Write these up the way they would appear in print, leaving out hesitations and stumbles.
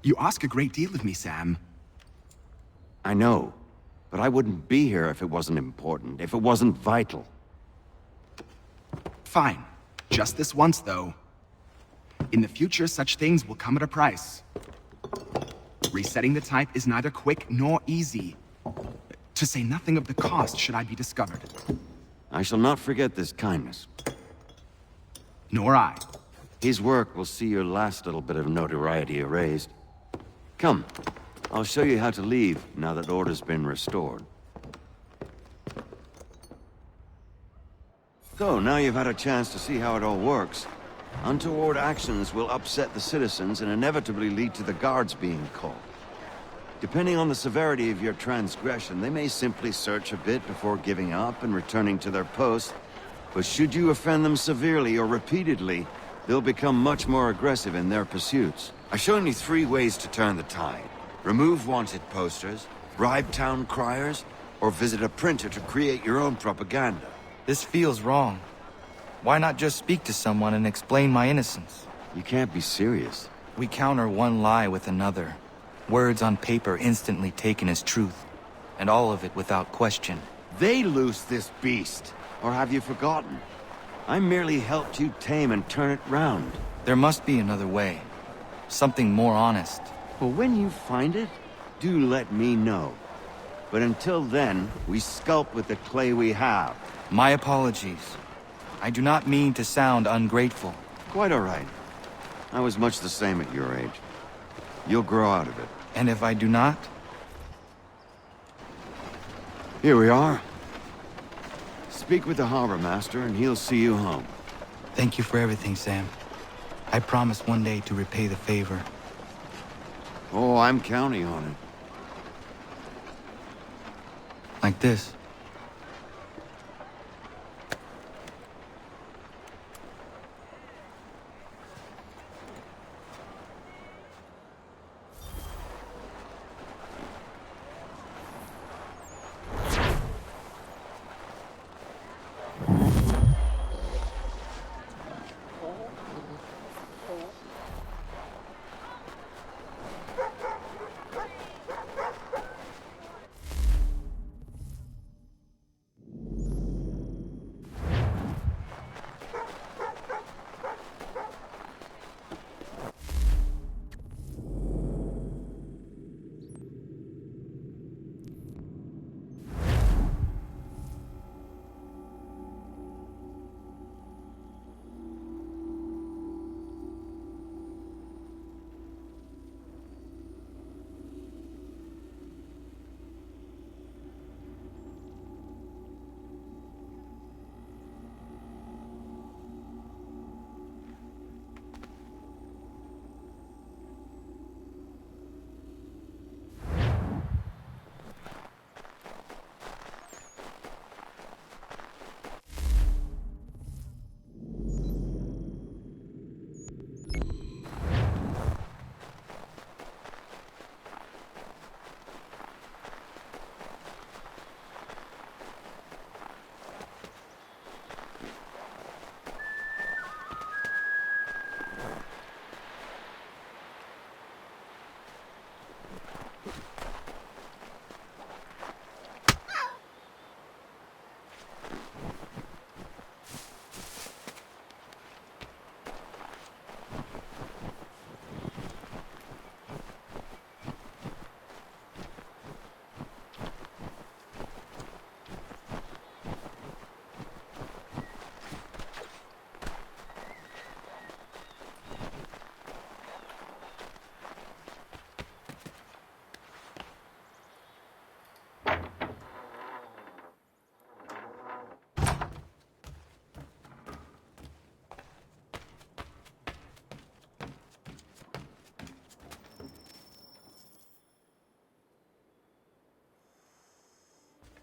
You ask a great deal of me, Sam. I know, but I wouldn't be here if it wasn't important, if it wasn't vital. Fine. Just this once, though. In the future, such things will come at a price. Resetting the type is neither quick nor easy. To say nothing of the cost should I be discovered. I shall not forget this kindness. Nor I. His work will see your last little bit of notoriety erased. Come, I'll show you how to leave now that order's been restored. So, now you've had a chance to see how it all works. Untoward actions will upset the citizens and inevitably lead to the guards being called. Depending on the severity of your transgression, they may simply search a bit before giving up and returning to their post. But should you offend them severely or repeatedly, they'll become much more aggressive in their pursuits. I've shown you 3 ways to turn the tide. Remove wanted posters, bribe town criers, or visit a printer to create your own propaganda. This feels wrong. Why not just speak to someone and explain my innocence? You can't be serious. We counter one lie with another. Words on paper instantly taken as truth. And all of it without question. They loose this beast. Or have you forgotten? I merely helped you tame and turn it round. There must be another way. Something more honest. Well, when you find it, do let me know. But until then, we sculpt with the clay we have. My apologies. I do not mean to sound ungrateful. Quite all right. I was much the same at your age. You'll grow out of it. And if I do not? Here we are. Speak with the harbor master and he'll see you home. Thank you for everything, Sam. I promise one day to repay the favor. Oh, I'm counting on it. Like this.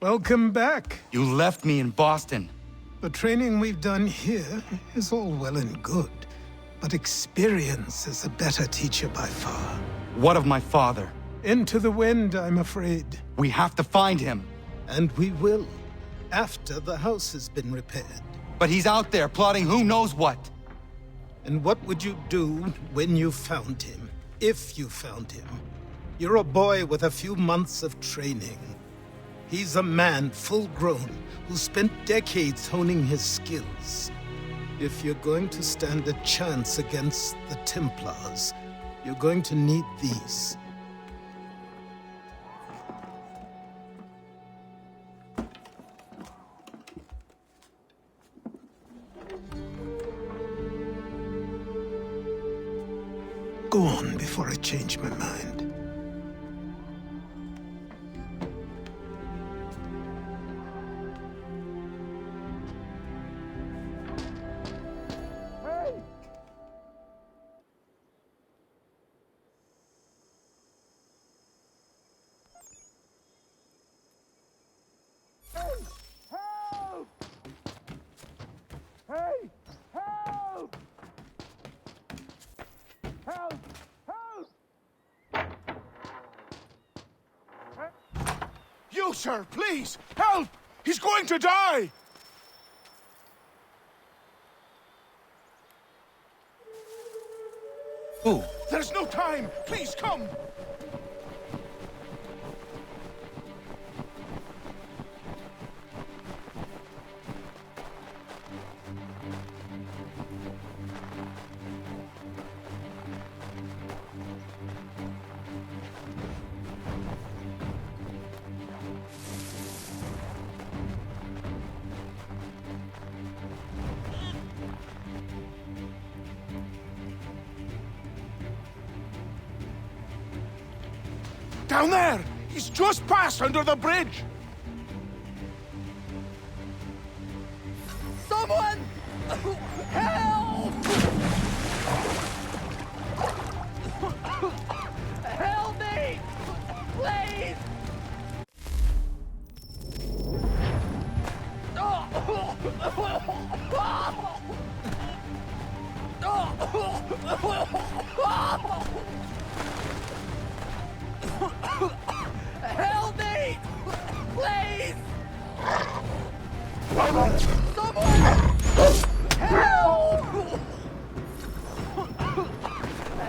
Welcome back. You left me in Boston. The training we've done here is all well and good, but experience is a better teacher by far. What of my father? Into the wind, I'm afraid. We have to find him. And we will, after the house has been repaired. But he's out there plotting who knows what. And what would you do when you found him? If you found him? You're a boy with a few months of training. He's a man full grown who spent decades honing his skills. If you're going to stand a chance against the Templars, you're going to need these. Go on before I change my mind. You, sir, please, help! He's going to die! Who? There's no time! Please, come! Down there! He's just passed under the bridge! Someone! Help! Help me! Please! Help me! Please! Someone! Help!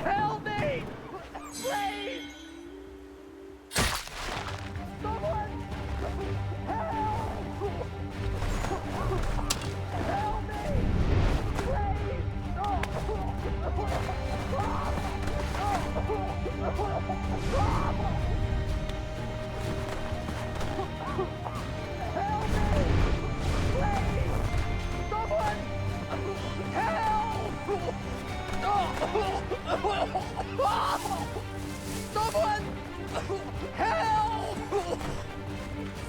Help me! Please! Someone! Help! Help me! Someone! Help!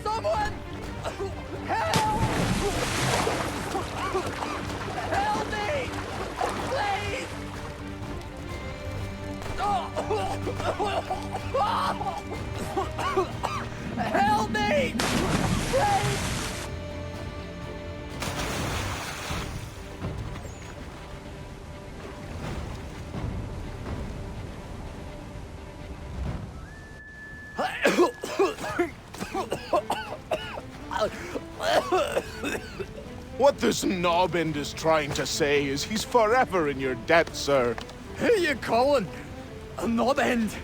Someone! Help! Help me! Please! Help me! Please! What this knobbend is trying to say is he's forever in your debt, sir. Who you calling? A knob end?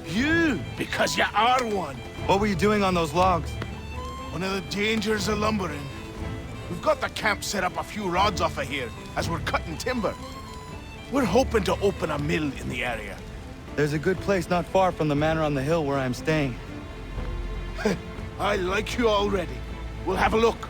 You, because you are one. What were you doing on those logs? One of the dangers of lumbering. We've got the camp set up a few rods off of here, as we're cutting timber. We're hoping to open a mill in the area. There's a good place not far from the manor on the hill where I'm staying. I like you already. We'll have a look.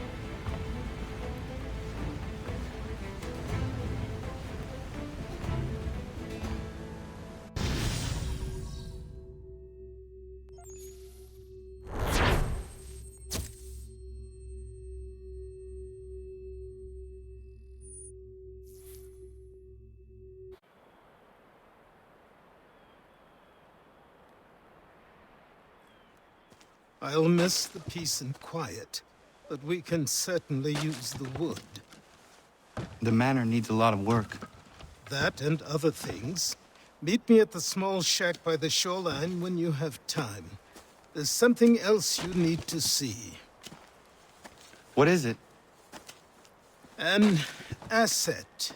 I'll miss the peace and quiet, but we can certainly use the wood. The manor needs a lot of work. That and other things. Meet me at the small shack by the shoreline when you have time. There's something else you need to see. What is it? An asset.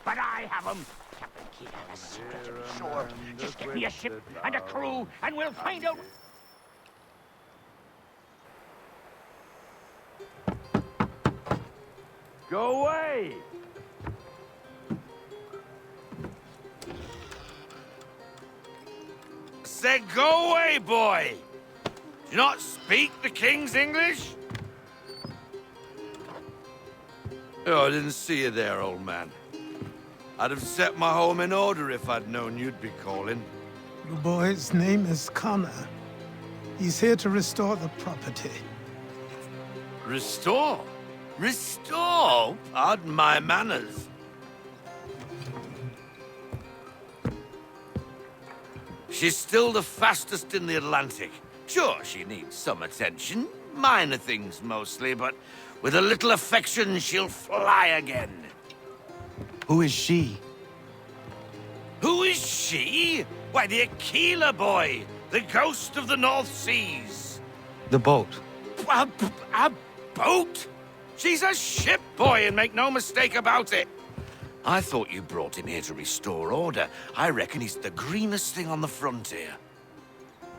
But I have them. Captain Kidd has a secret to be sure. Just give me a ship and a crew, and we'll find out. Go away! Said go away, boy! Do you not speak the King's English? Oh, I didn't see you there, old man. I'd have set my home in order if I'd known you'd be calling. The boy's name is Connor. He's here to restore the property. Restore? Restore? Pardon my manners. She's still the fastest in the Atlantic. Sure, she needs some attention. Minor things mostly, but with a little affection, she'll fly again. Who is she? Who is she? Why, the Aquila boy, the ghost of the North Seas. The boat. A boat? She's a ship, boy, and make no mistake about it. I thought you brought him here to restore order. I reckon he's the greenest thing on the frontier.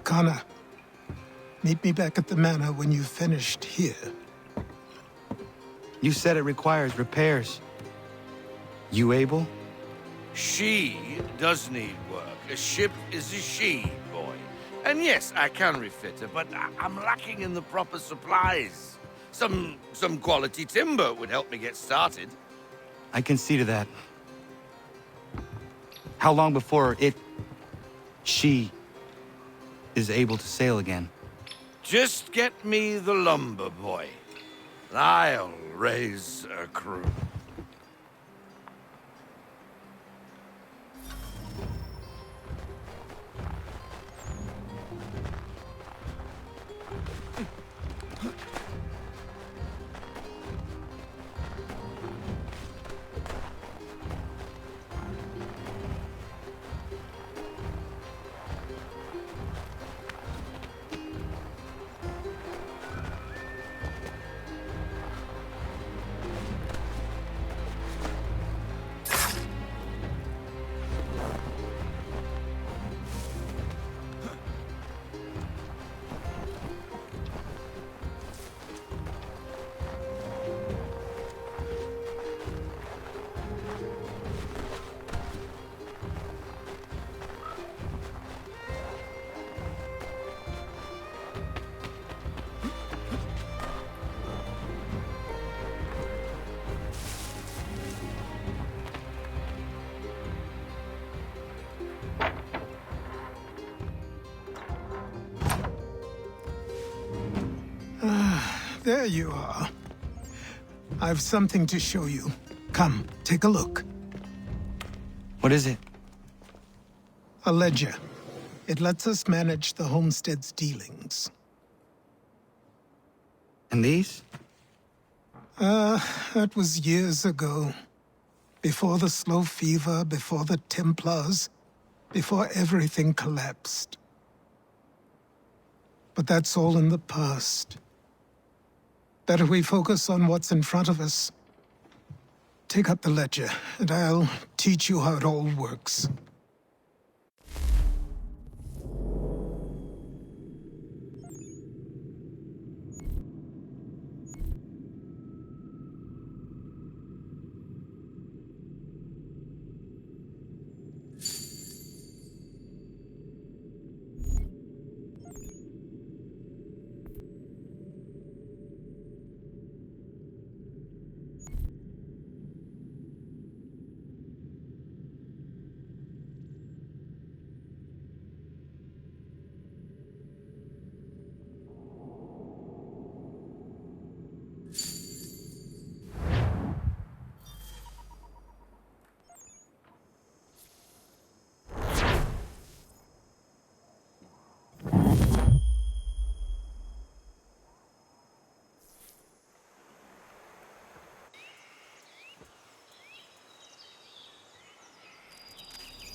Connor, meet me back at the manor when you've finished here. You said it requires repairs. You able? She does need work. A ship is a she, boy. And yes, I can refit her, but I'm lacking in the proper supplies. Some quality timber would help me get started. I can see to that. How long before she is able to sail again? Just get me the lumber, boy. And I'll raise a crew. There you are. I've something to show you. Come, take a look. What is it? A ledger. It lets us manage the homestead's dealings. And these? That was years ago. Before the slow fever, before the Templars, before everything collapsed. But that's all in the past. Better we focus on what's in front of us. Take up the ledger, and I'll teach you how it all works.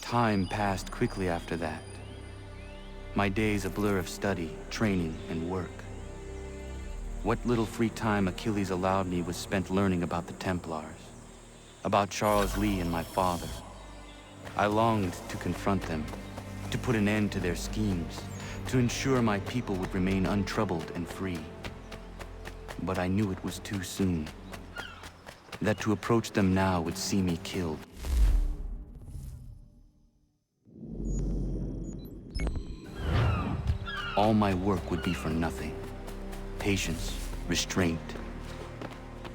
Time passed quickly after that. My days a blur of study, training, and work. What little free time Achilles allowed me was spent learning about the Templars, about Charles Lee and my father. I longed to confront them, to put an end to their schemes, to ensure my people would remain untroubled and free. But I knew it was too soon, that to approach them now would see me killed. All my work would be for nothing. Patience, restraint.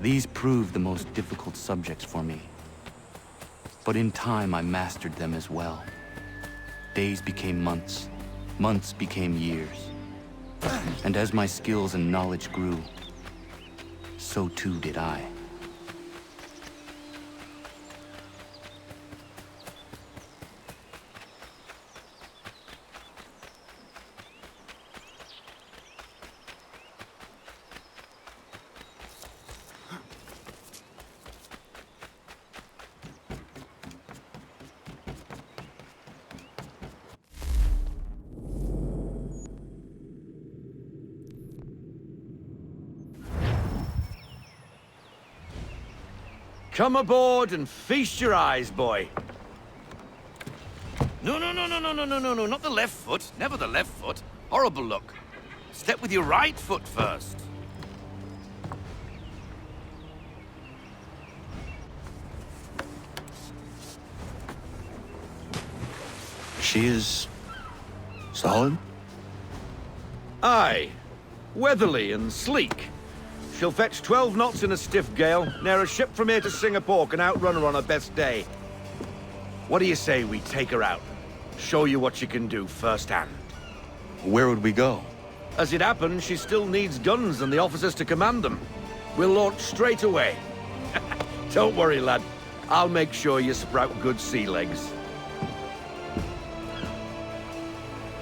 These proved the most difficult subjects for me. But in time, I mastered them as well. Days became months. Months became years. And as my skills and knowledge grew, so too did I. Come aboard and feast your eyes, boy. No, not the left foot. Never the left foot. Horrible look. Step with your right foot first. She is solid? Aye. Weatherly and sleek. She'll fetch 12 knots in a stiff gale, near a ship from here to Singapore can outrun her on her best day. What do you say we take her out? Show you what she can do firsthand. Where would we go? As it happens, she still needs guns and the officers to command them. We'll launch straight away. Don't worry, lad. I'll make sure you sprout good sea legs.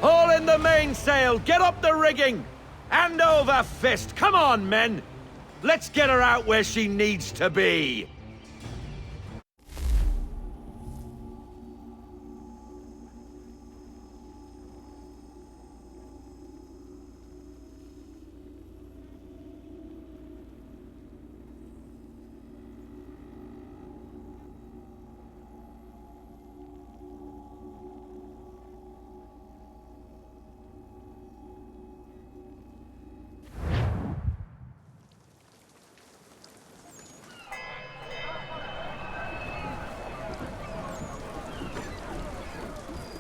Haul in the mainsail! Get up the rigging! Hand over fist! Come on, men! Let's get her out where she needs to be!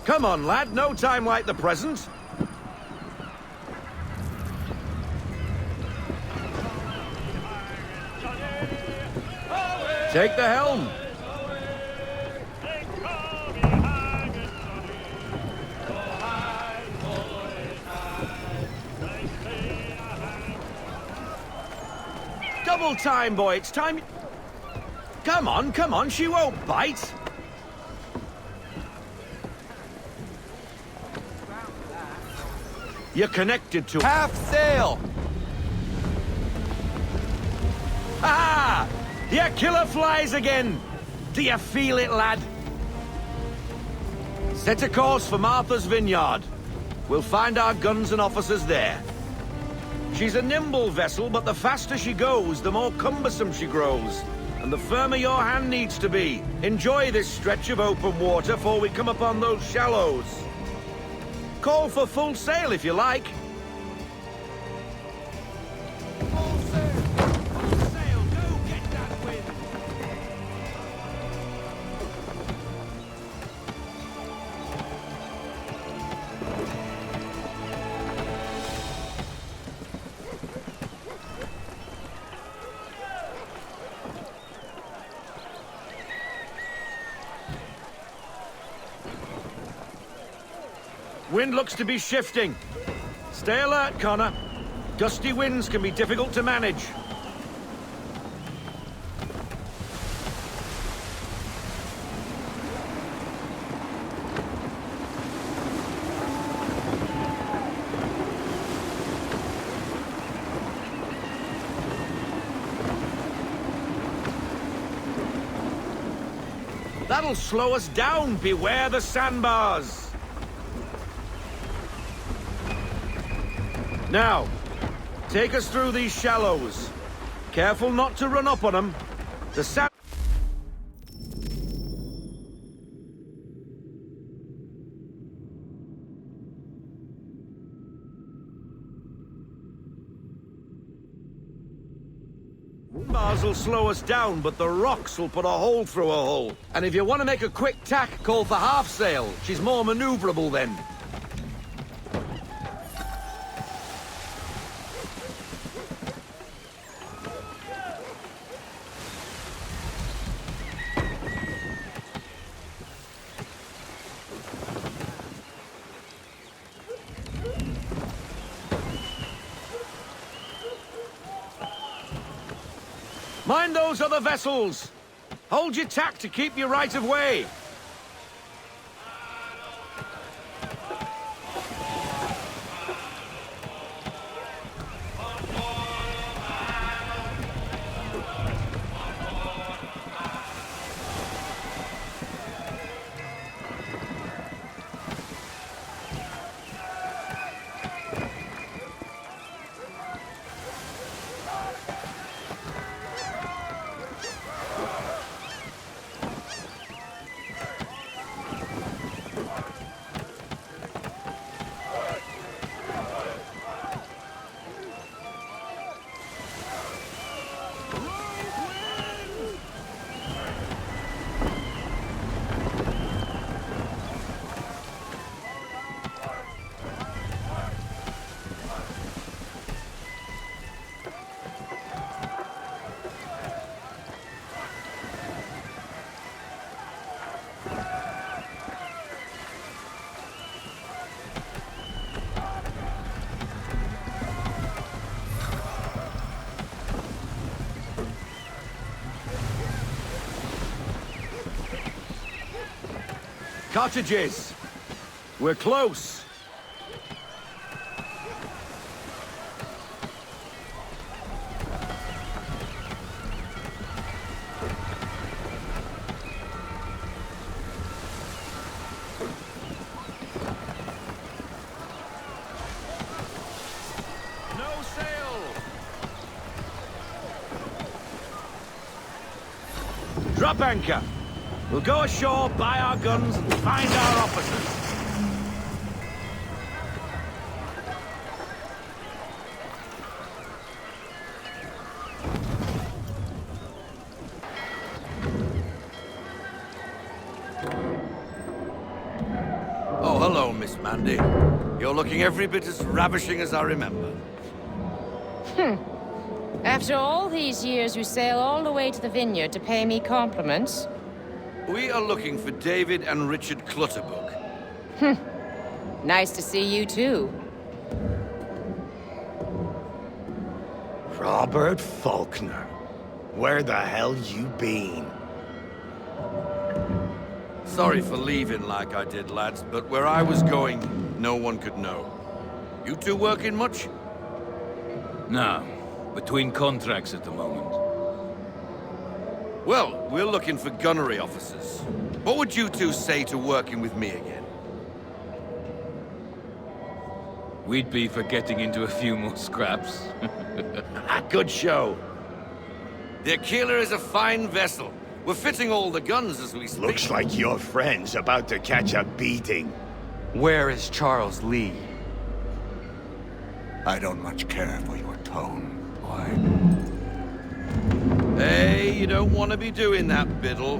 Come on, lad. No time like the present. Take the helm. Double time, boy. It's time... Come on, she won't bite. You're connected to... Half sail! Ah! Your killer flies again! Do you feel it, lad? Set a course for Martha's Vineyard. We'll find our guns and officers there. She's a nimble vessel, but the faster she goes, the more cumbersome she grows. And the firmer your hand needs to be. Enjoy this stretch of open water before we come upon those shallows. Call for full sail if you like. Full sail, go get that wind! Wind looks to be shifting. Stay alert, Connor. Gusty winds can be difficult to manage. That'll slow us down. Beware the sandbars. Now, take us through these shallows. Careful not to run up on them. The sand... Bars will slow us down, but the rocks will put a hole through a hole. And if you want to make a quick tack, call for half sail. She's more maneuverable then. Mind those other vessels! Hold your tack to keep your right of way! Cottages! We're close! No sail! Drop anchor! We'll go ashore, buy our guns, and find our officers. Oh, hello, Miss Mandy. You're looking every bit as ravishing as I remember. After all these years, you sail all the way to the vineyard to pay me compliments? We are looking for David and Richard Clutterbuck. Nice to see you, too. Robert Faulkner. Where the hell you been? Sorry for leaving like I did, lads, but where I was going, no one could know. You two working much? No. Between contracts at the moment. Well, we're looking for gunnery officers. What would you two say to working with me again? We'd be for getting into a few more scraps. Good show. The Aquila is a fine vessel. We're fitting all the guns as we speak. Looks like your friend's about to catch a beating. Where is Charles Lee? I don't much care for your tone, boy. Hey, you don't want to be doing that, Biddle.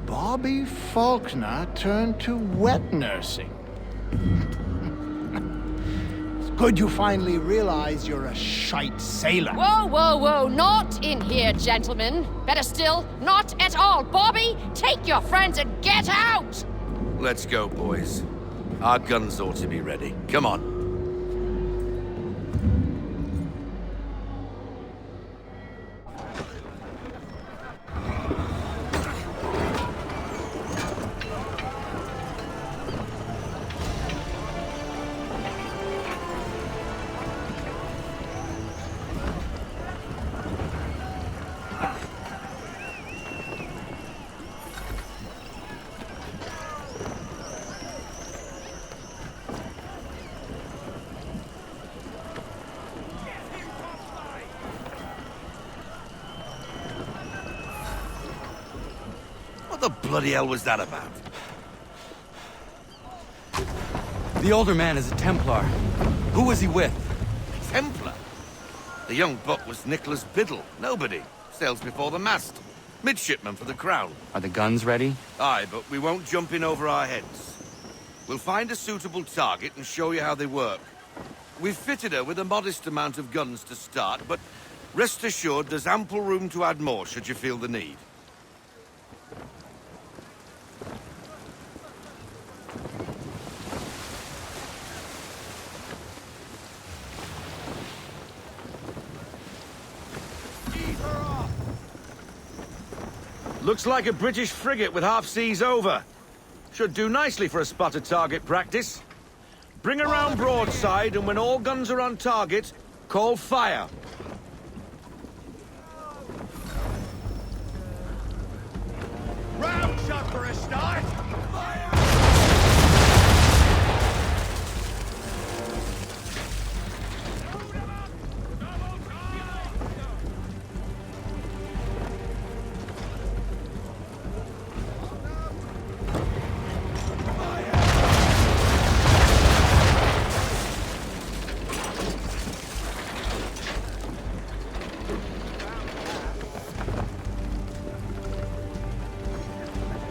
Bobby Faulkner turned to wet nursing. It's good you finally realize you're a shite sailor. Whoa, whoa, whoa, not in here, gentlemen. Better still, not at all. Bobby, take your friends and get out! Let's go, boys. Our guns ought to be ready. Come on. What the bloody hell was that about? The older man is a Templar. Who was he with? Templar? The young buck was Nicholas Biddle. Nobody. Sails before the mast. Midshipman for the Crown. Are the guns ready? Aye, but we won't jump in over our heads. We'll find a suitable target and show you how they work. We've fitted her with a modest amount of guns to start, but rest assured there's ample room to add more should you feel the need. Looks like a British frigate with half seas over. Should do nicely for a spotted target practice. Bring around broadside, and when all guns are on target, call fire. Round shot for a start!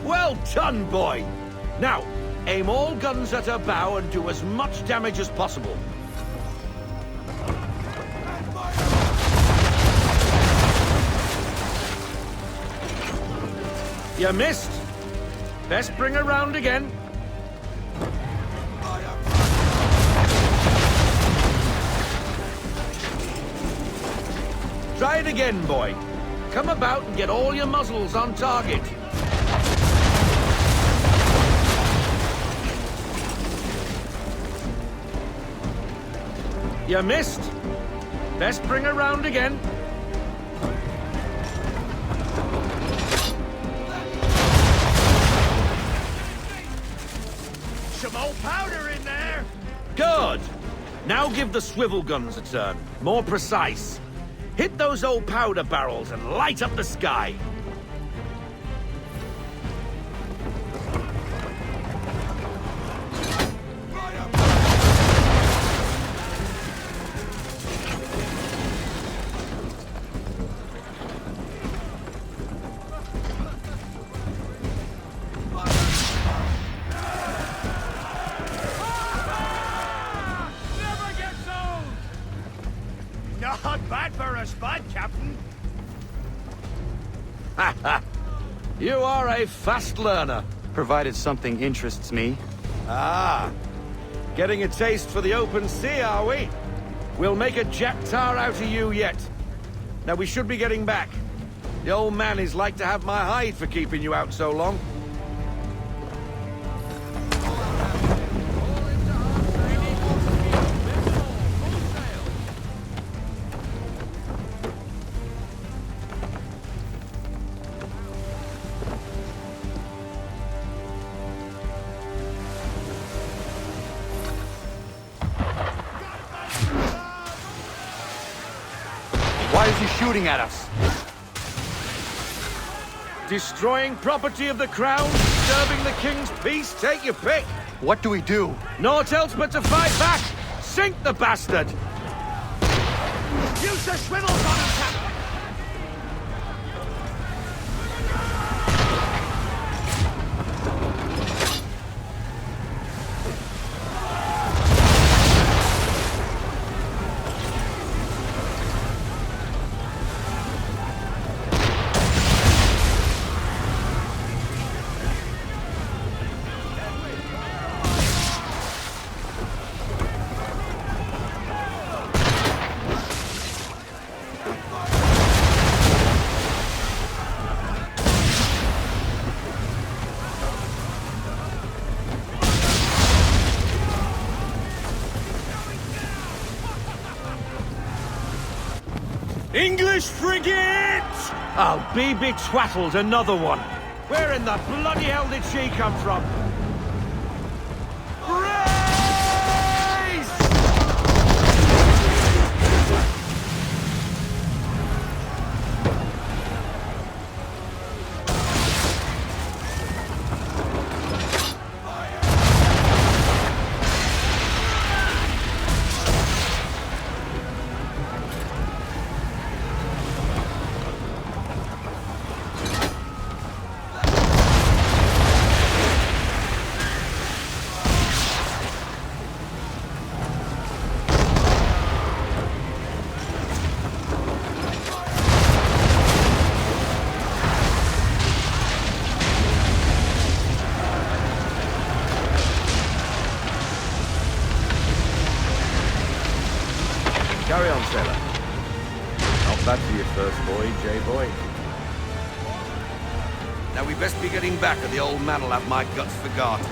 Well done, boy! Now, aim all guns at her bow and do as much damage as possible. You missed. Best bring her round again. Try it again, boy. Come about and get all your muzzles on target. You missed. Best bring her round again. Some old powder in there! Good. Now give the swivel guns a turn. More precise. Hit those old powder barrels and light up the sky. Not bad for a spud, Captain. You are a fast learner. Provided something interests me. Ah, getting a taste for the open sea, are we? We'll make a jack tar out of you yet. Now we should be getting back. The old man is like to have my hide for keeping you out so long. Why is he shooting at us? Destroying property of the crown, disturbing the king's peace, take your pick. What do we do? Naught else but to fight back. Sink the bastard. Use the swivels on him, Captain! English frigate! I'll be betwattled, another one. Where in the bloody hell did she come from? Race! Carry on, sailor. Not bad for your first voyage, eh, boy? Now we best be getting back, or the old man'll have my guts for garters.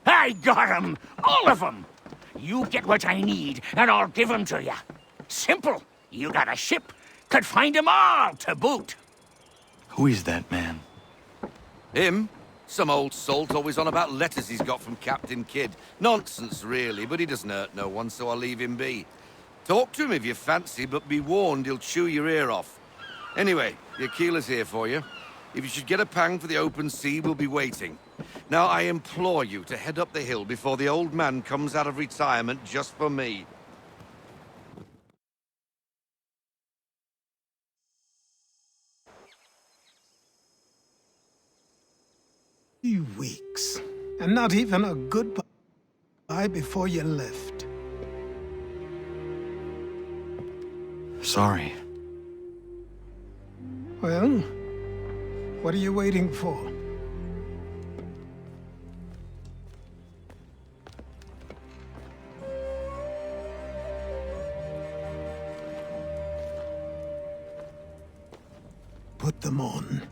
I got 'em! All of 'em! You get what I need, and I'll give 'em to you. Simple. You got a ship, could find 'em all to boot. Who is that man? Him? Some old salt always on about letters he's got from Captain Kidd. Nonsense, really, but he doesn't hurt no one, so I'll leave him be. Talk to him if you fancy, but be warned he'll chew your ear off. Anyway, your keeler's here for you. If you should get a pang for the open sea, we'll be waiting. Now, I implore you to head up the hill before the old man comes out of retirement just for me. 3 weeks, and not even a goodbye before you left. Sorry. Well, what are you waiting for? Put them on.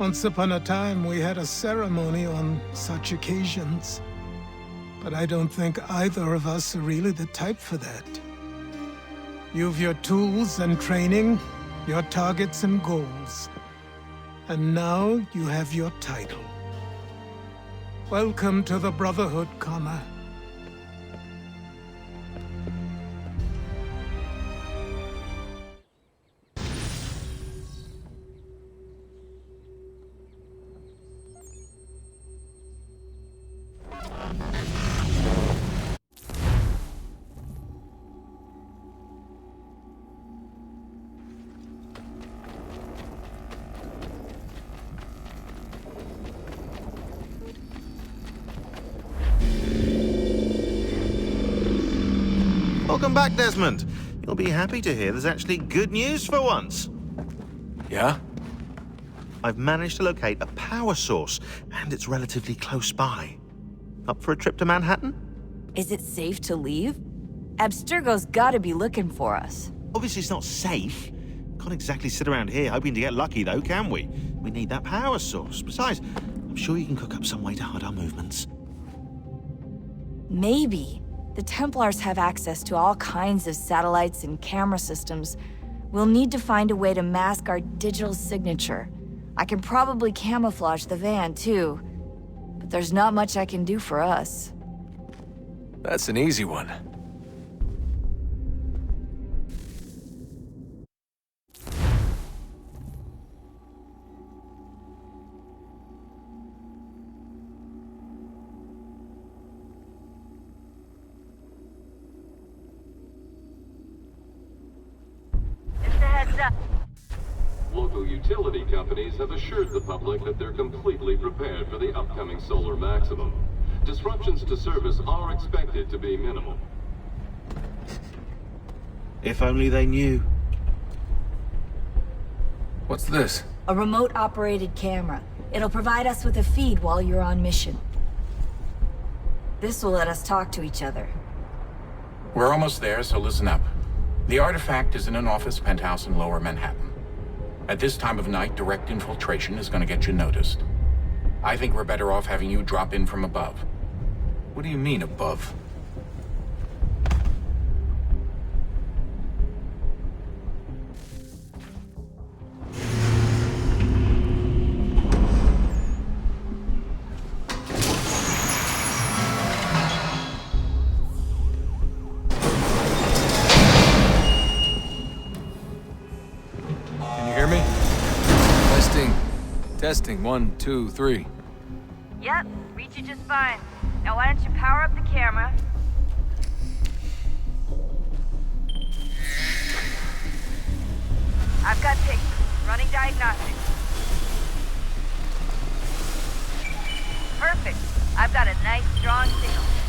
Once upon a time, we had a ceremony on such occasions. But I don't think either of us are really the type for that. You've your tools and training, your targets and goals. And now you have your title. Welcome to the Brotherhood, Connor. Welcome back, Desmond. You'll be happy to hear there's actually good news for once. Yeah? I've managed to locate a power source, and it's relatively close by. Up for a trip to Manhattan? Is it safe to leave? Abstergo's gotta be looking for us. Obviously it's not safe. Can't exactly sit around here hoping to get lucky, though, can we? We need that power source. Besides, I'm sure you can cook up some way to hide our movements. Maybe. The Templars have access to all kinds of satellites and camera systems. We'll need to find a way to mask our digital signature. I can probably camouflage the van, too. But there's not much I can do for us. That's an easy one. Local utility companies have assured the public that they're completely prepared for the upcoming solar maximum. Disruptions to service are expected to be minimal. If only they knew. What's this? A remote-operated camera. It'll provide us with a feed while you're on mission. This will let us talk to each other. We're almost there, so listen up. The artifact is in an office penthouse in Lower Manhattan. At this time of night, direct infiltration is going to get you noticed. I think we're better off having you drop in from above. What do you mean, above? Testing, 1, 2, 3. Yep, reach you just fine. Now why don't you power up the camera? I've got pictures. Running diagnostics. Perfect. I've got a nice, strong signal.